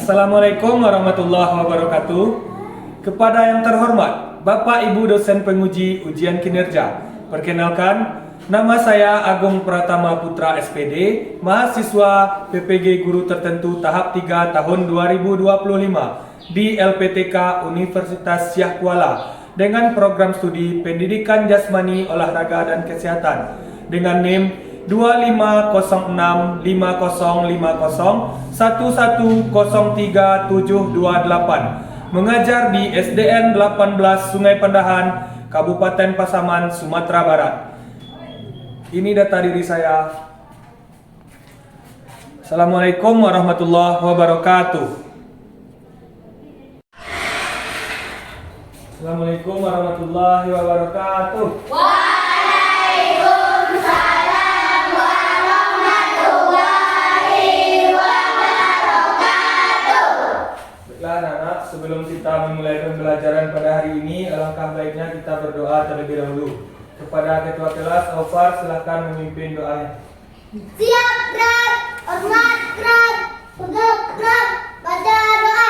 Assalamualaikum warahmatullahi wabarakatuh. Kepada yang terhormat Bapak Ibu dosen penguji ujian kinerja, perkenalkan, nama saya Agung Pratama Putra SPD, mahasiswa PPG Guru Tertentu tahap 3 tahun 2025 di LPTK Universitas Syah Kuala dengan program studi Pendidikan Jasmani, Olahraga dan Kesehatan dengan NIM 250650110378, mengajar di SDN 18 Sungai Pandahan, Kabupaten Pasaman, Sumatera Barat. Ini data diri saya. Assalamualaikum warahmatullahi wabarakatuh. Assalamualaikum warahmatullahi wabarakatuh. Waalaikumsalam warahmatullahi wabarakatuh. Baiklah anak-anak, sebelum kita memulai pembelajaran pada hari ini, alangkah baiknya kita berdoa terlebih dahulu. Kepada ketua kelas, Aufar, silahkan memimpin doanya. Siap berat, hormat berat, pegang berat, baca doa.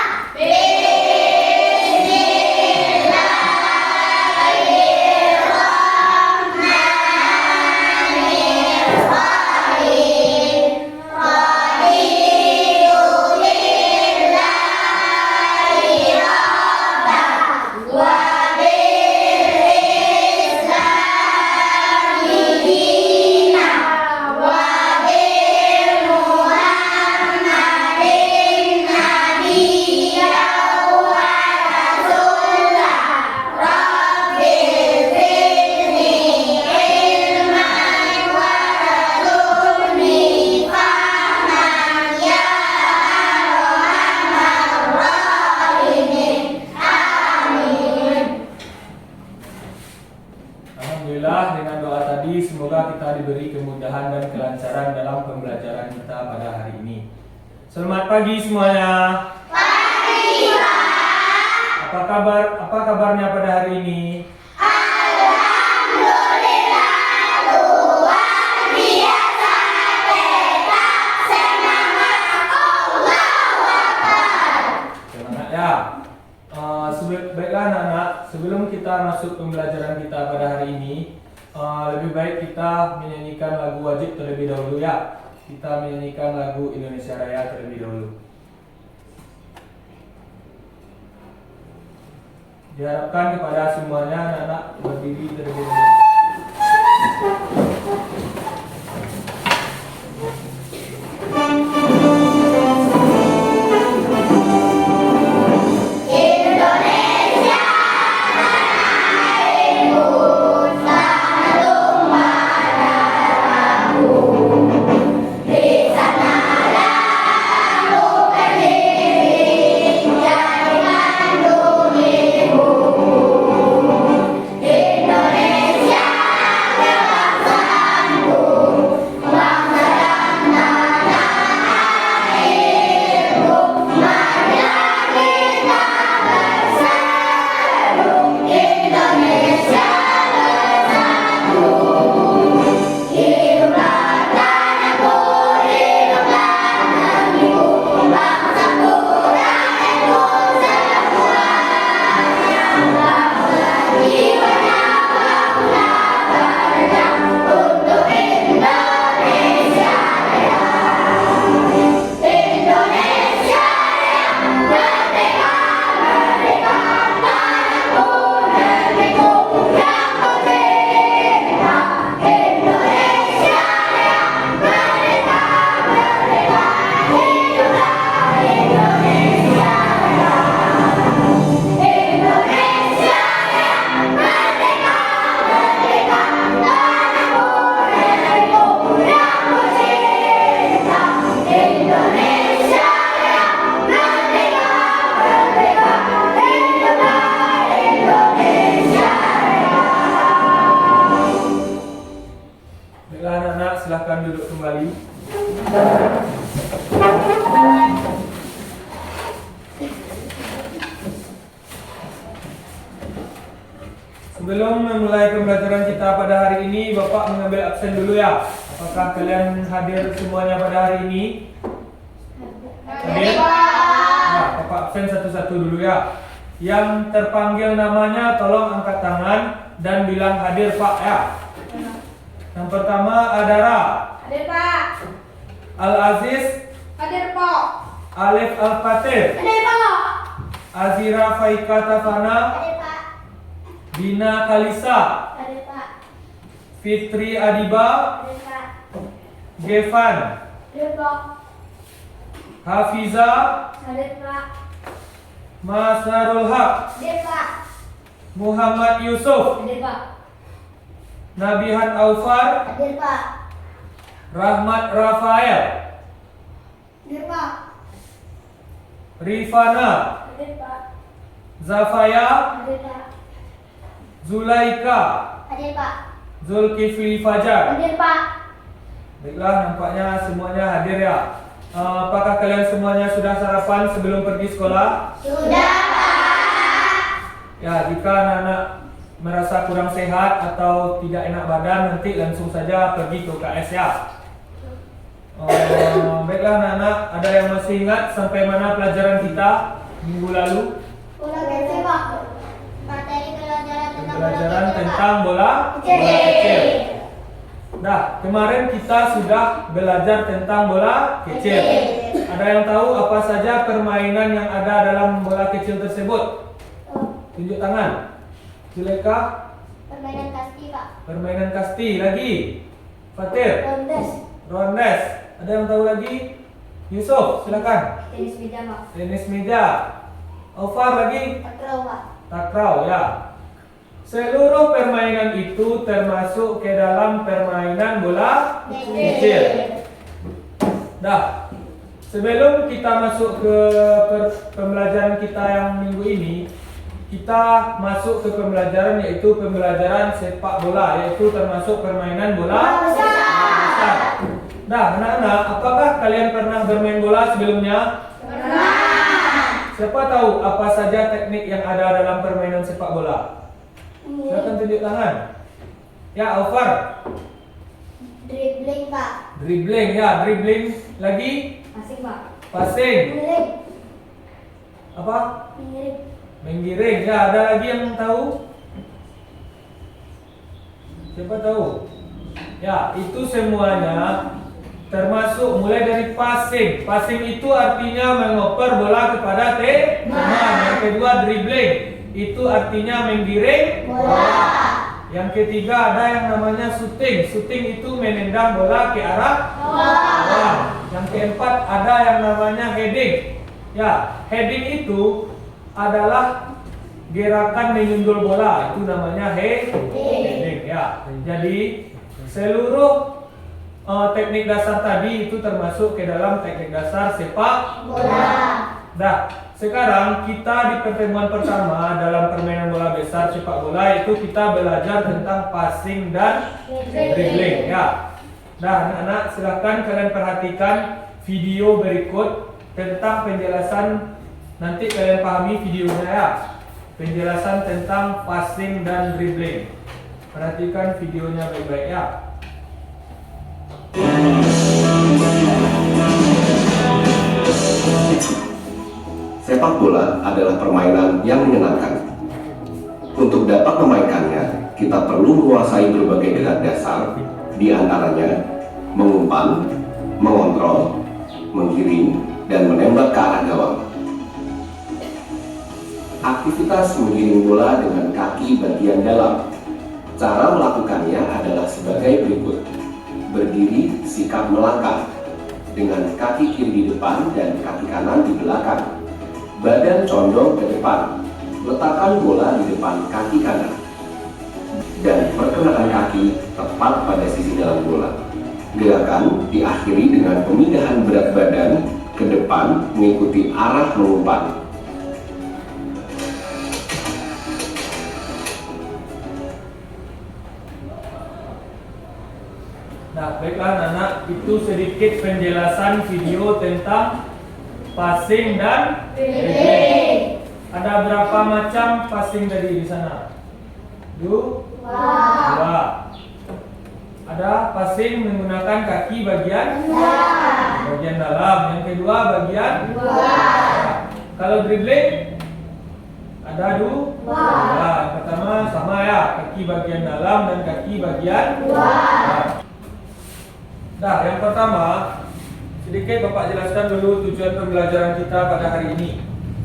Alhamdulillah, dengan doa tadi semoga kita diberi kemudahan dan kelancaran dalam pembelajaran kita pada hari ini. Selamat pagi semuanya. Pagi, Pak. Apa kabarnya pada hari ini? Alhamdulillah, luar biasa, tetap semangat, Allahu Akbar. Semangat ya. Baiklah anak-anak, sebelum kita masuk pembelajaran kita pada hari ini, lebih baik kita menyanyikan lagu wajib terlebih dahulu ya. Kita menyanyikan lagu Indonesia Raya terlebih dahulu. Diharapkan kepada semuanya anak-anak berdiri terlebih dahulu. Silahkan duduk kembali. Sebelum memulai pembelajaran kita pada hari ini, Bapak mengambil absen dulu ya. Apakah kalian hadir semuanya pada hari ini? Hadir? Bapak absen satu-satu dulu ya. Yang terpanggil namanya tolong angkat tangan dan bilang hadir Pak ya. Yang pertama Adara, Hadir Pak. Al-Aziz, Hadir Pak. Alif Al-Fatih, Hadir Pak. Azira Faika Tafana, Hadir Pak. Dina Kalisa, Hadir Pak. Fitri Adiba, Hadir Pak. Gevan, Hadir Pak. Hafiza, Hadir Pak. Mas Narul Haq, Hadir Pak. Muhammad Yusuf, Hadir Pak. Nabihan Aufar, Hadir Pak. Rahmat Rafael, Hadir Pak. Rifana, Hadir Pak. Zafaya, Hadir Pak. Zulaika, Hadir Pak. Zulkifli Fajar. Hadir Pak. Baiklah, nampaknya semuanya hadir ya. Apakah kalian semuanya sudah sarapan sebelum pergi sekolah? Sudah Pak. Ya, jika anak-anak merasa kurang sehat atau tidak enak badan, nanti langsung saja pergi ke UKS ya. Baiklah anak-anak, ada yang masih ingat sampai mana pelajaran kita minggu lalu? Bola kecil Pak. Materi pelajaran tentang Pelajaran bola kecil, tentang Pak. bola Kecil. kecil. Nah, kemarin kita sudah belajar tentang bola kecil. Ada yang tahu apa saja permainan yang ada dalam bola kecil tersebut? Tunjuk tangan. Zulaika, Permainan kasti Pak. permainan kasti lagi. Fatir, Rondes. rondes. Ada yang tahu lagi? Yusuf, silakan. Tenis meja Pak. Tenis meja. Aufar lagi. Takraw Pak. Takraw ya. Seluruh permainan itu termasuk ke dalam permainan bola kecil. Nah, sebelum kita masuk ke pembelajaran kita yang minggu ini, kita masuk ke pembelajaran yaitu pembelajaran sepak bola, yaitu termasuk permainan bola besar. Nah, anak-anak, apakah kalian pernah bermain bola sebelumnya? Pernah. Siapa tahu apa saja teknik yang ada dalam permainan sepak bola? Silakan tunjuk tangan. Ya, Aufar. Dribbling Pak. Dribbling ya, dribbling. Lagi Passing Pak. passing. Mengirim. Apa? Mengirim. Menggiring. Ya, ada lagi yang tahu? Siapa tahu? Ya, itu semuanya termasuk mulai dari passing. Passing itu artinya mengoper bola kepada teman. Yang kedua dribbling. Itu artinya menggiring bola. Yang ketiga ada yang namanya shooting. Shooting itu menendang bola ke arah lawan. Yang keempat ada yang namanya heading. Ya, heading itu adalah gerakan menyundul bola. Itu namanya heading ya. Jadi seluruh teknik dasar tadi itu termasuk ke dalam teknik dasar sepak bola. Nah, sekarang kita di pertemuan pertama dalam permainan bola besar sepak bola itu kita belajar tentang passing dan dribbling ya. Nah, anak-anak silakan kalian perhatikan video berikut tentang penjelasan, nanti kalian pahami videonya ya. Penjelasan tentang passing dan dribbling. Perhatikan videonya baik-baik ya. Sepak bola adalah permainan yang menyenangkan. Untuk dapat memainkannya, kita perlu menguasai berbagai gerak dasar, di antaranya mengumpan, mengontrol, menggiring, dan menembak ke arah gawang. Aktivitas menggiring bola dengan kaki bagian dalam. Cara melakukannya adalah sebagai berikut. Berdiri, sikap melangkah, dengan kaki kiri di depan dan kaki kanan di belakang. Badan condong ke depan, letakkan bola di depan kaki kanan, dan perkenaan kaki tepat pada sisi dalam bola. Gerakan diakhiri dengan pemindahan berat badan ke depan mengikuti arah mengumpan. Nah, baiklah anak-anak, itu sedikit penjelasan video tentang passing dan dribbling. Ada berapa macam passing tadi di sana? Dua. Ada passing menggunakan kaki bagian dalam. Yang kedua bagian luar. Kalau dribbling ada dua. Yang pertama sama ya, kaki bagian dalam dan kaki bagian luar. Nah, yang pertama sedikit Bapak jelaskan dulu tujuan pembelajaran kita pada hari ini.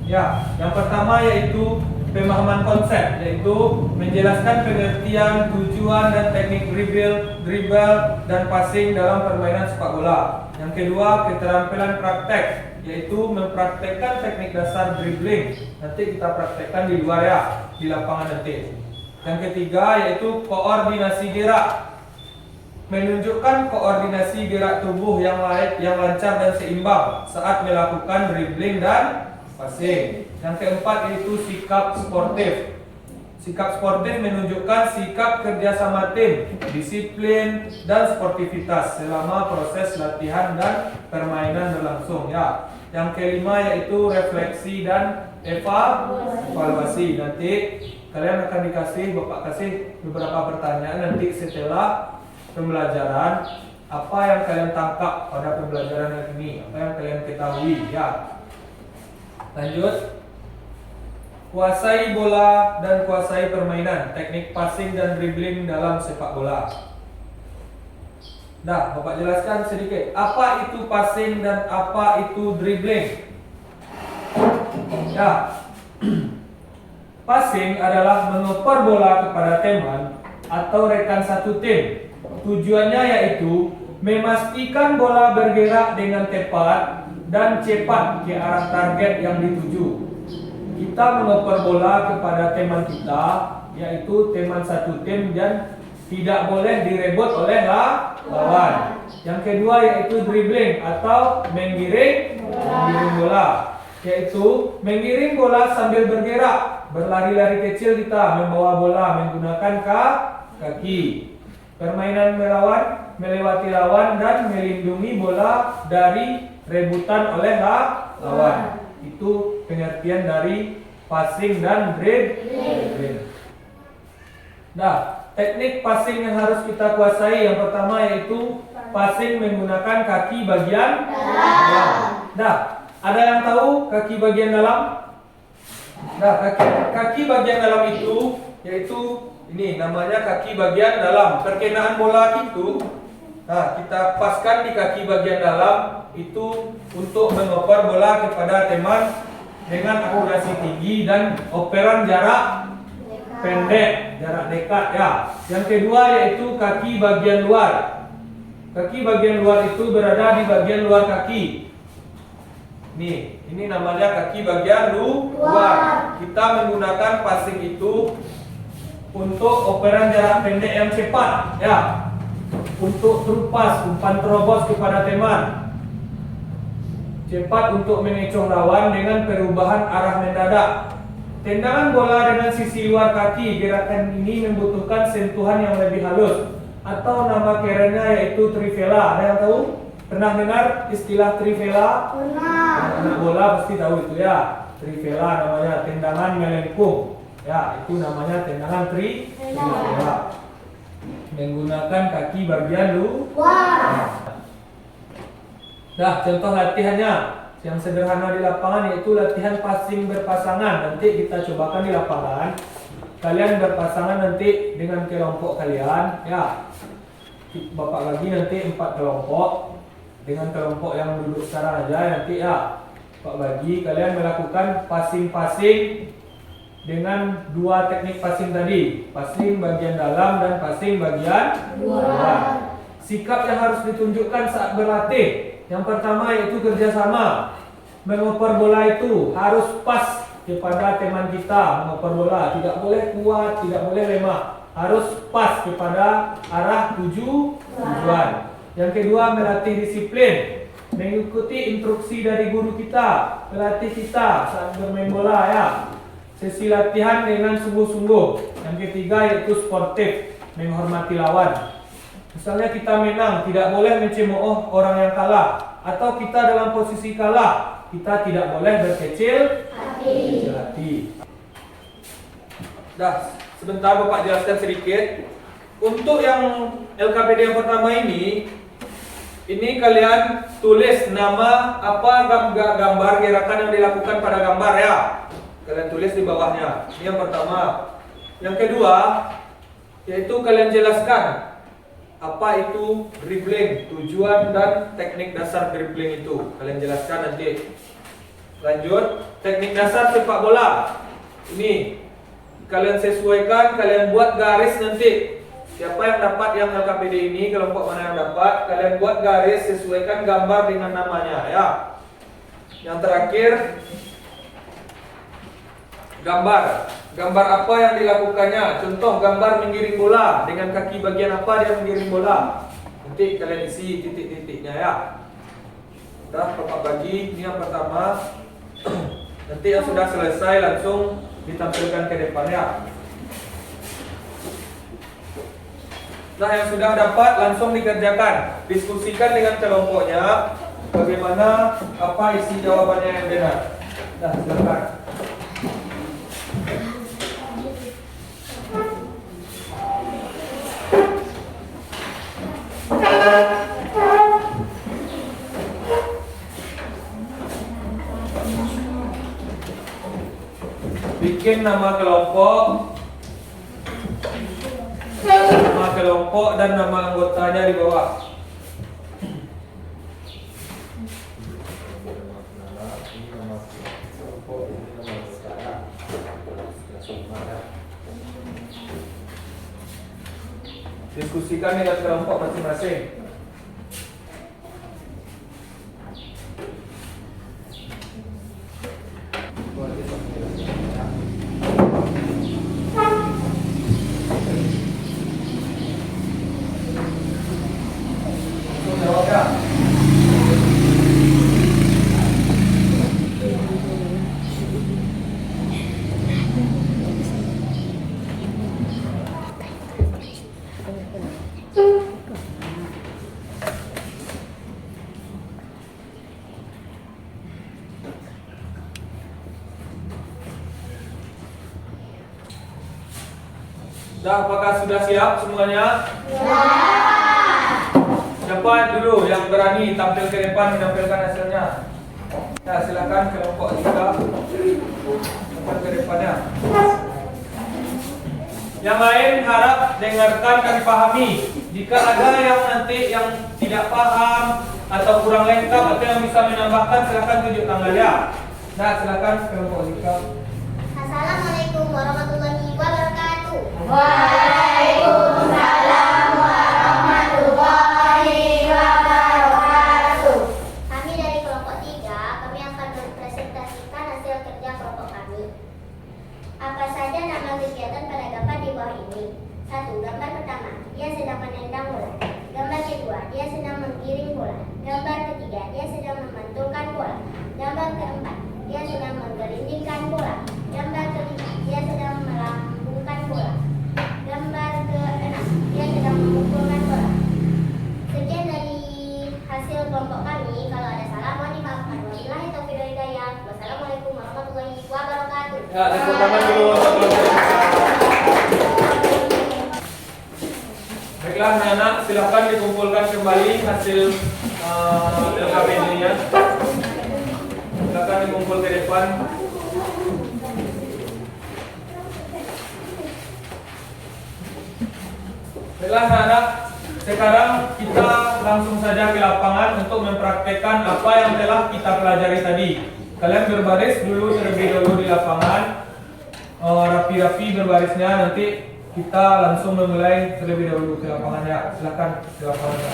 Ya, yang pertama yaitu pemahaman konsep, yaitu menjelaskan pengertian, tujuan dan teknik dribble dan passing dalam permainan sepak bola. Yang kedua, keterampilan praktek, yaitu mempraktekkan teknik dasar dribbling. Nanti kita praktekkan di luar ya, di lapangan nanti. Yang ketiga yaitu koordinasi gerak, menunjukkan koordinasi gerak tubuh yang lancar dan seimbang saat melakukan dribbling dan passing. Yang keempat yaitu sikap sportif. Sikap sportif menunjukkan sikap kerjasama tim, disiplin dan sportivitas selama proses latihan dan permainan berlangsung ya. Yang kelima yaitu refleksi dan evaluasi. Nanti kalian akan Bapak kasih beberapa pertanyaan nanti setelah pembelajaran, apa yang kalian tangkap pada pembelajaran ini, apa yang kalian ketahui ya. Lanjut. Kuasai bola dan kuasai permainan, teknik passing dan dribbling dalam sepak bola. Nah, Bapak jelaskan sedikit, apa itu passing dan apa itu dribbling? Ya. Passing adalah mengoper bola kepada teman atau rekan satu tim. Tujuannya yaitu memastikan bola bergerak dengan tepat dan cepat ke arah target yang dituju. Kita mengoper bola kepada teman kita, yaitu teman satu tim, dan tidak boleh direbut oleh lawan. Yang kedua yaitu dribbling atau menggiring bola, yaitu menggiring bola sambil bergerak, berlari-lari kecil kita membawa bola menggunakan kaki. Permainan melawan, melewati lawan dan melindungi bola dari rebutan oleh lawan. Itu pengertian dari passing dan dribbling. Nah, teknik passing yang harus kita kuasai yang pertama yaitu passing menggunakan kaki bagian dalam. Nah, ada yang tahu kaki bagian dalam? Nah, kaki bagian dalam itu yaitu ini namanya kaki bagian dalam. Perkenaan bola itu, nah kita paskan di kaki bagian dalam itu untuk mengoper bola kepada teman dengan akurasi tinggi dan operan jarak pendek, jarak dekat ya. Yang kedua yaitu kaki bagian luar. Kaki bagian luar itu berada di bagian luar kaki. Nih, ini namanya kaki bagian luar. Kita menggunakan passing itu untuk operan jarak pendek yang cepat ya. Untuk terupas, umpan terobos kepada teman. Cepat untuk mengecoh lawan dengan perubahan arah mendadak. Tendangan bola dengan sisi luar kaki, gerakan ini membutuhkan sentuhan yang lebih halus, atau nama kerennya yaitu trivela. Ada yang tahu? Pernah dengar istilah trivela? Pernah. Anak bola pasti tahu itu ya. Trivela namanya tendangan melengkung. Ya, itu namanya tendangan trivela. Menggunakan kaki bagian luar. Nah, contoh latihannya yang sederhana di lapangan yaitu latihan passing berpasangan. Nanti kita cobakan di lapangan. Kalian berpasangan nanti dengan kelompok kalian ya. Bapak lagi nanti 4 kelompok. Dengan kelompok yang duduk sekarang aja nanti ya. Bapak bagi kalian melakukan passing-passing dengan 2 teknik passing tadi. Passing bagian dalam dan passing bagian luar. Sikap yang harus ditunjukkan saat berlatih. Yang pertama yaitu kerjasama. Mengoper bola itu harus pas kepada teman kita. Mengoper bola tidak boleh kuat, tidak boleh lemah. Harus pas kepada arah tujuan. Yang kedua melatih disiplin. Mengikuti instruksi dari guru kita, pelatih kita saat bermain bola ya. Sesi latihan dengan sungguh-sungguh. Yang ketiga yaitu sportif. Menghormati lawan. Misalnya kita menang, tidak boleh mencemooh orang yang kalah. Atau kita dalam posisi kalah, kita tidak boleh berkecil hati. Dah, sebentar Bapak jelaskan sedikit. Untuk yang LKPD yang pertama ini Ini kalian tulis nama apa gambar gerakan yang dilakukan pada gambar ya. Kalian tulis di bawahnya. Ini yang pertama. Yang kedua, yaitu kalian jelaskan apa itu dribbling, tujuan dan teknik dasar dribbling itu. Kalian jelaskan nanti. Lanjut, teknik dasar sepak bola. Ini kalian sesuaikan, kalian buat garis nanti. Siapa yang dapat yang LKPD ini, kelompok mana yang dapat, kalian buat garis, sesuaikan gambar dengan namanya ya. Yang terakhir, gambar apa yang dilakukannya. Contoh gambar menggiring bola, dengan kaki bagian apa dia menggiring bola. Nanti kalian isi titik-titiknya ya. Udah Bapak bagi, ini yang pertama. Nanti yang sudah selesai langsung ditampilkan ke depan ya. Nah, yang sudah dapat langsung dikerjakan. Diskusikan dengan kelompoknya bagaimana apa isi jawabannya yang benar. Nah, silakan. Bikin nama kelompok dan nama anggotanya di bawah. Diskusikan dengan kelompok masing-masing. Dah, apakah sudah siap semuanya? Ya. Siapa dulu yang berani tampil ke depan menampilkan hasilnya? Ya, silakan kelompok kita tampil ke depannya. Yang lain harap dengarkan dan pahami. Jika ada yang nanti yang tidak paham atau kurang lengkap atau yang bisa menambahkan, silakan tunjuk tangannya. Nah, silakan kelompok kita. Assalamualaikum warahmatullahi wabarakatuh. Waalaikumsalam warahmatullahi wabarakatuh. Kami dari kelompok 3, kami akan mempresentasikan hasil kerja kelompok kami. Apa saja nama kegiatan pada gambar di bawah ini? 1. Gambar pertama, dia sedang menendang bola. Gambar kedua, dia sedang menggiring bola. Gambar ketiga, dia sedang memantulkan bola. Gambar keempat, dia sedang menggelindingkan bola. Gambar kelima, dia sedang melambungkan bola. Gambar ke-6, dia sedang memukulkan bola. Sekian dari hasil kelompok kami. Kalau ada salah mohon dimaafkan. Wabillahi taufiq wal hidayah. Wassalamualaikum warahmatullahi wabarakatuh. Ya, tepuk tangan dulu untuk kelompok kita. Baiklah anak-anak, silakan dikumpulkan kembali hasil LKPD-nya. Silakan dikumpul ke depan. Baiklah anak-anak, sekarang kita langsung saja ke lapangan untuk mempraktekkan apa yang telah kita pelajari tadi. Kalian berbaris dulu terlebih dahulu di lapangan, rapi-rapi berbarisnya. Nanti kita langsung memulai terlebih dahulu ke lapangannya. Silakan ke lapangannya.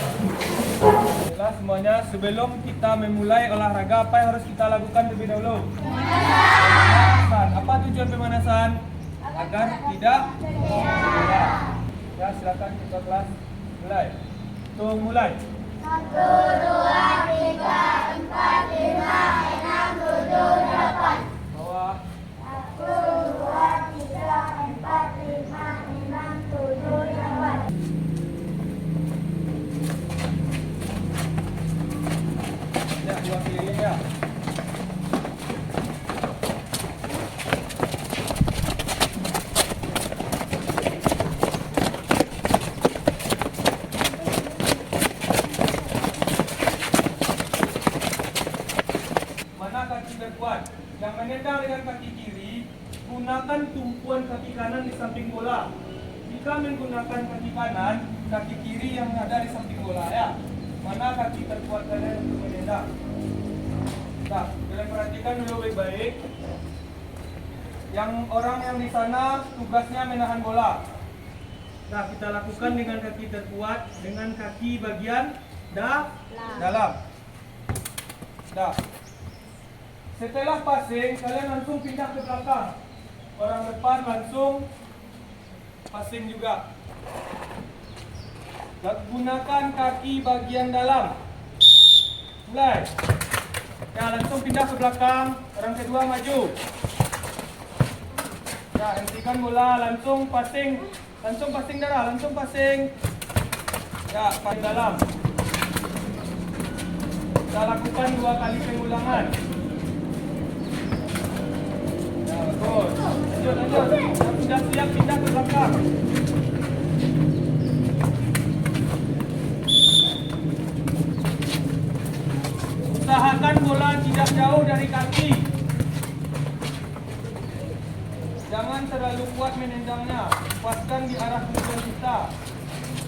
Baiklah semuanya, sebelum kita memulai olahraga, apa yang harus kita lakukan terlebih dahulu? Pemanasan. Apa tujuan pemanasan? Agar tidak cedera. Ya, silakan kita kelas mulai. Hitung mulai. 1, 2, 3, 4, 5, 6, 7, 8. Bawah. 1, 2, 3, 4, 5, 6, 7, 8. Ya, dua keliling ya. menendang dengan kaki kiri, gunakan tumpuan kaki kanan di samping bola. Jika menggunakan kaki kanan, kaki kiri yang ada di samping bola ya. Mana kaki terkuat kalian untuk menendang? Nah, kalian perhatikan dulu baik-baik. Yang orang yang di sana tugasnya menahan bola. Nah, kita lakukan dengan kaki terkuat, dengan kaki bagian dalam. Dah. Setelah passing, kalian langsung pindah ke belakang. Orang depan langsung passing juga. Gunakan kaki bagian dalam. Mulai. Ya, langsung pindah ke belakang. Orang kedua maju. Ya, hentikan bola, langsung passing. Langsung passing darah, langsung passing. Ya, passing dalam. Kita lakukan 2 kali pengulangan. Ya, bagus. Lanjut. Sudah siap pindah ke belakang. Usahakan bola tidak jauh dari kaki. Jangan terlalu kuat menendangnya. Lepaskan di arah tujuan kita.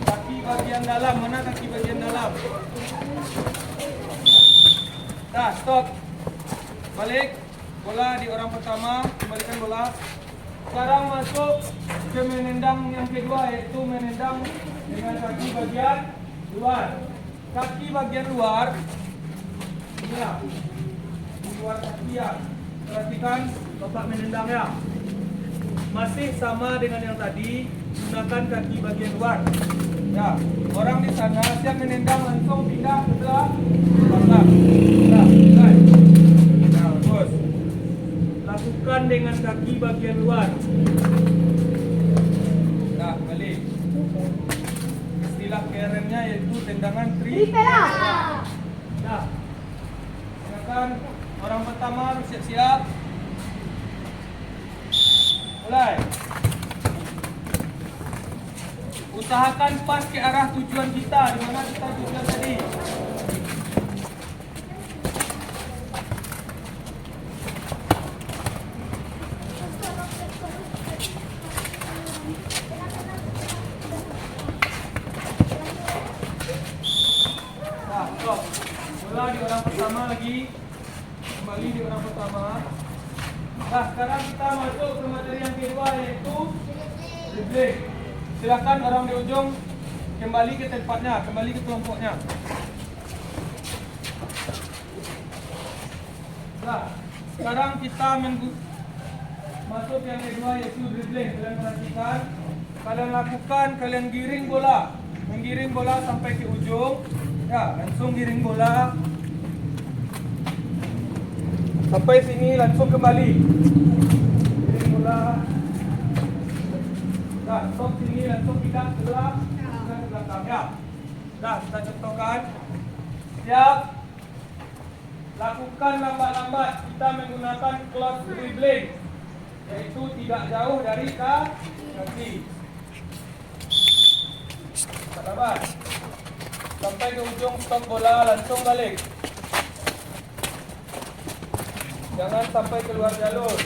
Kaki bagian dalam, mana kaki bagian dalam? Dah, stop. Balik. Bola di orang pertama, kembalikan bola. Sekarang masuk ke menendang yang kedua, yaitu menendang dengan kaki bagian luar. Kaki bagian luar. Inilah. Di luar kaki ya. Perhatikan Bapak menendangnya. Masih sama dengan yang tadi, gunakan kaki bagian luar. Ya, orang di sana siap menendang langsung pindah ke belakang. Nah, mulai. Nah, bagus. Lakukan dengan kaki bagian luar. Nah, balik. Istilah kerennya yaitu tendangan tripela. Nah, silakan orang pertama harus siap-siap. Mulai. Usahakan pas ke arah tujuan kita. Di mana kita tujuan tadi? Nah, stop. Bola di orang pertama lagi. Kembali di orang pertama. Nah, sekarang kita masuk ke materi yang kedua, yaitu dribbling. Silakan orang di ujung kembali ke tempatnya, kembali ke kelompoknya. Nah, sekarang kita masuk yang kedua, yaitu dribbling. Kalian perhatikan, kalian lakukan, kalian giring bola, menggiring bola sampai ke ujung. Ya, langsung giring bola sampai sini, langsung kembali. Giring bola. Nah, stop sini, langsung pindah ke belakang. Ya. Nah, kita contohkan. Siap. Lakukan lambat-lambat. Kita menggunakan close dribbling, yaitu tidak jauh dari kaki. Lambat. Sampai ke ujung, stop bola, langsung balik. Jangan sampai keluar jalur.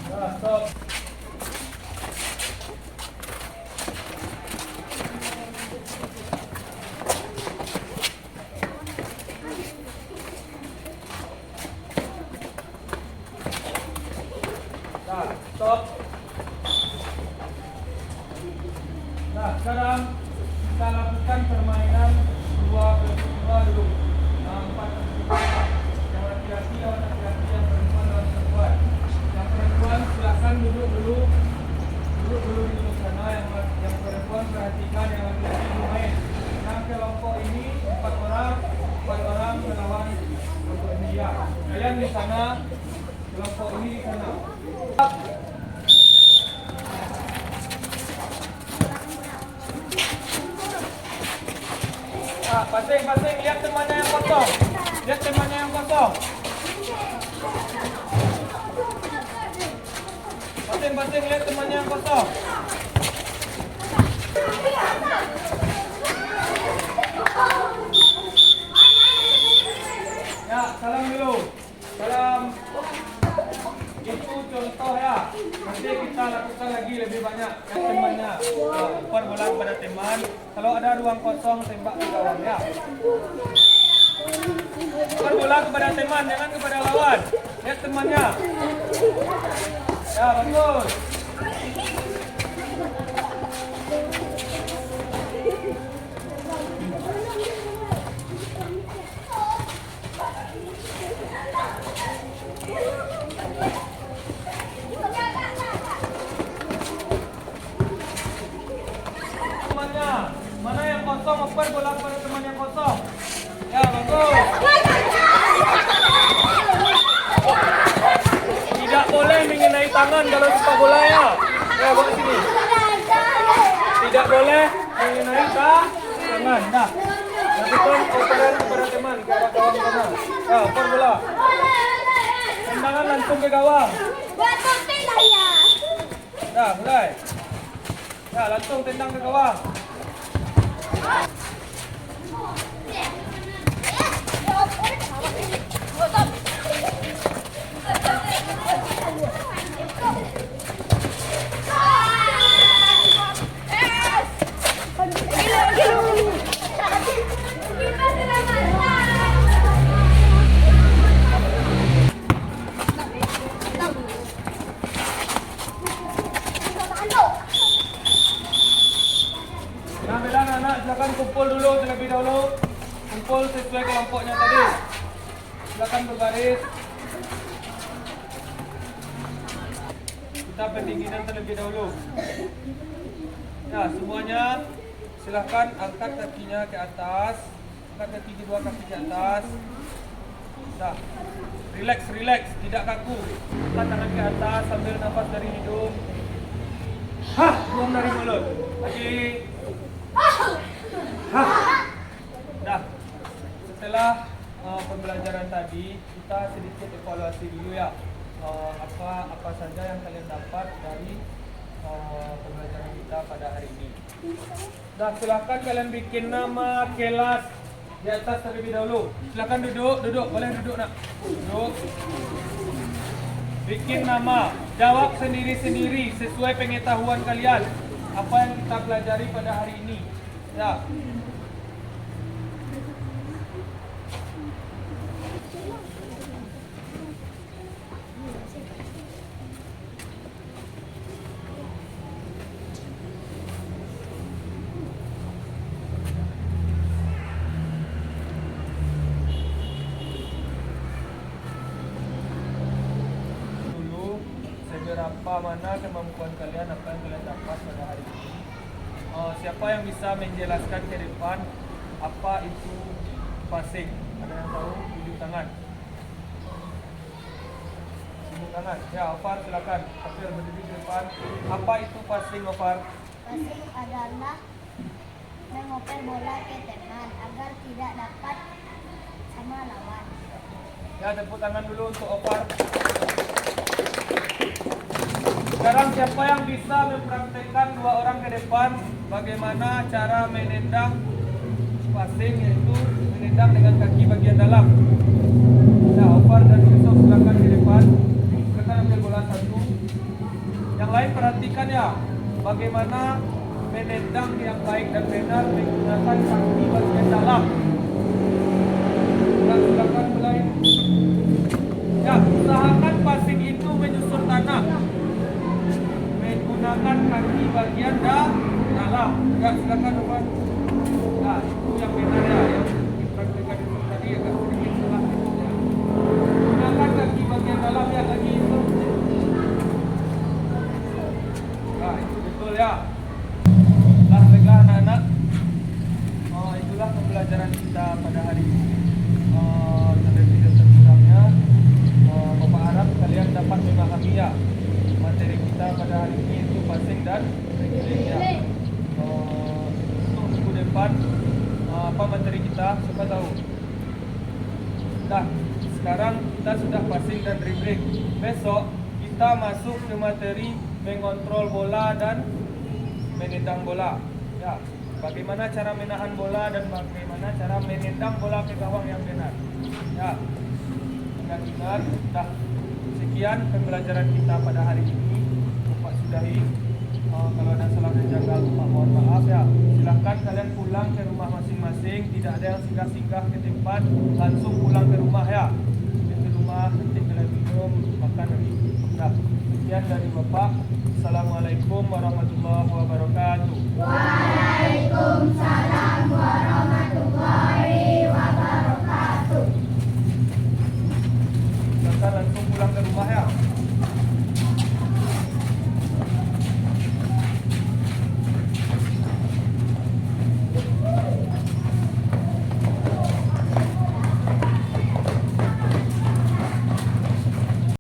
Nah, stop. Nah, stop. Nah, sekarang kita lakukan permainan 2 dulu. 4. Yang laki-laki lawan laki-laki, yang perempuan lawan perempuan. Yang perempuan silakan duduk dulu di ujung sana. Yang perempuan perhatikan, yang laki-laki bermain. Yang kelompok ini 4 orang melawan kelompok ini ya. Kalian di sana, kelompok ini di sana. Nah, passing, lihat temannya yang kosong. Lihat temannya yang kosong. Passing, lihat temannya yang kosong. Ya, salam dulu. Salam. ada ruang kosong tembak ke gawang ya. Lempar bola kepada teman, jangan kepada lawan. Lihat temannya. Ya, bagus. Temannya, mana yang kosong, lempar bola kepada teman yang kosong. Ya, bagus. Tidak boleh mengenai tangan kalau sepak bola ya. Ya, bawa sini. Tidak boleh mengenai tangan. Nah, lakukan operan kepada teman ke arah gawang sana. Ya, lempar bola. Tendangan langsung ke gawang. Dah, mulai. Ya, langsung tendang ke gawang. Nah, bela anak-anak silakan kumpul dulu terlebih dahulu. Kumpul sesuai kelompoknya tadi. Silakan berbaris. Kita pendinginan terlebih dahulu. Ya, semuanya silakan angkat kakinya ke atas. Angkat kaki kedua kaki ke atas. Dah. Relax, relax, tidak kaku. Angkat tangan ke atas sambil nafas dari hidung. Hah, buang dari mulut. Lagi. Hah. Dah. Setelah pembelajaran tadi, kita sedikit evaluasi dulu ya. Apa saja yang kalian dapat dari pembelajaran kita pada hari ini. Dah, silakan kalian bikin nama kelas di atas terlebih dahulu. Silakan duduk, boleh duduk nak. Duduk. Bikin nama, jawab sendiri-sendiri sesuai pengetahuan kalian. Apa yang kita pelajari pada hari ini. Ya. Seberapa mana kemampuan kalian, apa yang kalian dapat pada hari ini. Siapa yang bisa menjelaskan ke depan apa itu passing? Ada yang tahu? Tunjuk tangan. Tunjuk tangan. Ya, Ofar silakan. Afir berdiri di depan. Apa itu passing, Ofar? Passing adalah mengoper bola ke teman agar tidak dapat sama lawan. Ya, tepuk tangan dulu untuk Ofar. Sekarang siapa yang bisa mempraktekkan dua orang ke depan bagaimana cara menendang passing, yaitu menendang dengan kaki bagian dalam. Nah, Ofar dan Yusuf silakan di depan. Silakan ambil bola satu. Yang lain perhatikan ya, bagaimana menendang yang baik dan benar menggunakan kaki bagian dalam. Dan silakan mulai. Ya, usahakan passing itu menyusur tanah. Menggunakan kaki bagian dalam. Ya, silakan Ofar. Nah, itu yang benar ya, yang dipraktikkan itu tadi agak sedikit salah. Gunakan kaki bagian dalam ya, lagi itu. Nah, itu betul ya. Baiklah anak-anak. Itulah pembelajaran kita pada hari ini. Terlebih dan terkurangnya, Bapak harap kalian dapat memahami ya materi kita pada hari ini itu passing dan dribbling ya. Minggu depan apa materi kita, siapa tahu. Nah, sekarang kita sudah passing dan dribbling. Besok kita masuk ke materi mengontrol bola dan menendang bola. Ya, bagaimana cara menahan bola dan bagaimana cara menendang bola ke gawang yang benar. Ya, ingat-ingat. Dah, sekian pembelajaran kita pada hari ini. Bapak sudahi. Kalau ada salah dan janggal, Bapak mohon maaf ya. Silakan silakan kalian pulang ke rumah masing-masing. Tidak ada yang singgah-singgah ke tempat, langsung pulang ke rumah ya. Ke rumah nanti kalian minum, makan lagi. Nah, sekian dari Bapak. Assalamualaikum warahmatullahi wabarakatuh. Waalaikumsalam warahmatullahi wabarakatuh. Silakan langsung pulang ke rumah ya.